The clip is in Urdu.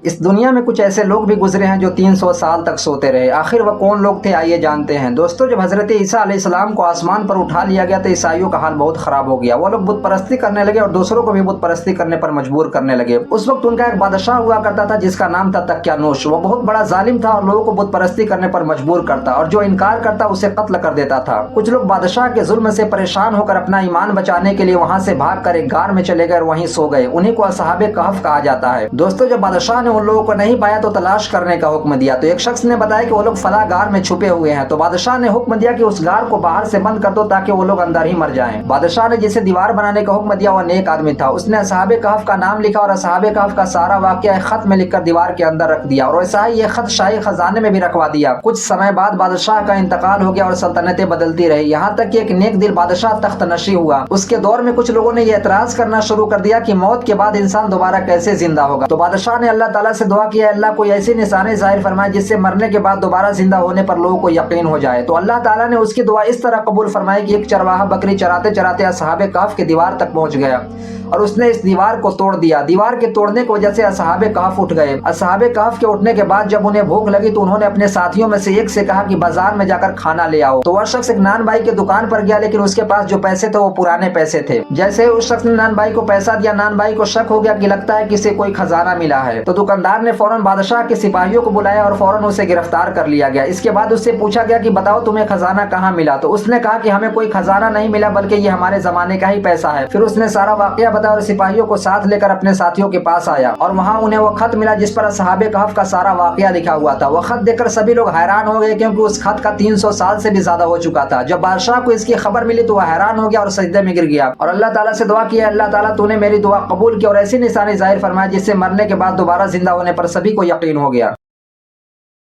اس دنیا میں کچھ ایسے لوگ بھی گزرے ہیں جو 300 سال تک سوتے رہے۔ آخر وہ کون لوگ تھے آئیے جانتے ہیں۔ دوستو، جب حضرت عیسیٰ علیہ السلام کو آسمان پر اٹھا لیا گیا تو عیسائیوں کا حال بہت خراب ہو گیا۔ وہ لوگ بت پرستی کرنے لگے اور دوسروں کو بھی بت پرستی کرنے پر مجبور کرنے لگے۔ اس وقت ان کا ایک بادشاہ ہوا کرتا تھا جس کا نام تھا دقیانوس۔ وہ بہت بڑا ظالم تھا اور لوگوں کو بت پرستی کرنے پر مجبور کرتا اور جو انکار کرتا اسے قتل کر دیتا تھا۔ کچھ لوگ بادشاہ کے ظلم سے پریشان ہو کر اپنا ایمان بچانے کے لیے وہاں سے بھاگ کر ایک غار میں چلے گئے اور وہیں سو گئے۔ انہیں کو اصحاب کہف کہا جاتا ہے۔ دوستو، جب بادشاہ نے ان لوگوں کو نہیں پایا تو تلاش کرنے کا حکم دیا تو ایک شخص نے بتایا کہ وہ لوگ فلاں غار میں چھپے ہوئے ہیں۔ تو بادشاہ نے حکم دیا کہ اس غار کو باہر سے بند کر دو تاکہ وہ لوگ اندر ہی مر جائیں۔ بادشاہ نے جسے دیوار بنانے کا حکم دیا وہ نیک آدمی تھا۔ اس نے اصحاب کہف کا نام لکھا اور اصحاب کہف کا سارا واقعہ ایک خط میں لکھ کر دیوار کے اندر رکھ دیا اور ویسا ہی یہ خط شاہی خزانے میں بھی رکھوا دیا۔ کچھ سمے بعد بادشاہ کا انتقال ہو گیا اور سلطنتیں بدلتی رہی، یہاں تک کہ ایک نیک دل بادشاہ تخت نشین ہوا۔ اس کے دور میں کچھ لوگوں نے یہ اعتراض کرنا شروع کر دیا کہ موت کے بعد انسان دوبارہ کیسے زندہ ہوگا۔ تو بادشاہ نے اللہ تعالیٰ سے دعا کی، اللہ کوئی ایسی نشانی ظاہر فرمائے جس سے مرنے کے بعد دوبارہ زندہ ہونے پر لوگوں کو یقین ہو جائے۔ تو اللہ تعالیٰ نے اس کی دعا اس طرح قبول فرمائی کہ ایک چرواہا بکری چراتے چراتے اصحاب کہف کی دیوار تک پہنچ گیا اور اس نے اس دیوار کو توڑ دیا۔ دیوار کے توڑنے کی وجہ سے اصحاب کہف اٹھ گئے۔ اصحاب کہف کے اٹھنے کے بعد جب انہیں بھوک لگی تو انہوں نے اپنے ساتھیوں میں سے ایک سے کہا کہ بازار میں جا کر کھانا لے آؤ۔ تو وہ شخص ایک نان بھائی کی دکان پر گیا لیکن اس کے پاس جو پیسے تھے وہ پرانے پیسے تھے۔ جیسے اس شخص نے نان بھائی کو پیسہ دیا، نان بھائی کو شک ہو گیا کہ لگتا ہے کسی کوئی خزانہ ملا ہے۔ تو دکاندار نے فوراً بادشاہ کے سپاہیوں کو بلایا اور فوراً اسے گرفتار کر لیا گیا۔ اس کے بعد اس سے پوچھا گیا کہ بتاؤ تمہیں خزانہ کہاں ملا؟ تو اس نے کہا کہ ہمیں کوئی خزانہ نہیں ملا بلکہ یہ ہمارے زمانے کا ہی پیسہ ہے۔ پھر اس نے سارا واقعہ بتایا اور سپاہیوں کو ساتھ لے کر اپنے ساتھیوں کے پاس آیا اور وہاں انہیں وہ خط ملا جس پر اصحاب کہف کا سارا واقعہ لکھا ہوا تھا۔ وہ خط دیکھ کر سبھی لوگ حیران ہو گئے کیونکہ اس خط کا 300 سال سے بھی زیادہ ہو چکا تھا۔ جب بادشاہ کو اس کی خبر ملی تو وہ حیران ہو گیا اور سجدے میں گر گیا اور اللہ تعالیٰ سے دعا کی، اللہ تعالیٰ تو نے میری دعا قبول کی اور ایسی نشانی ظاہر فرمائی جس سے مرنے کے بعد دوبارہ زندہ ہونے پر سبھی کو یقین ہو گیا۔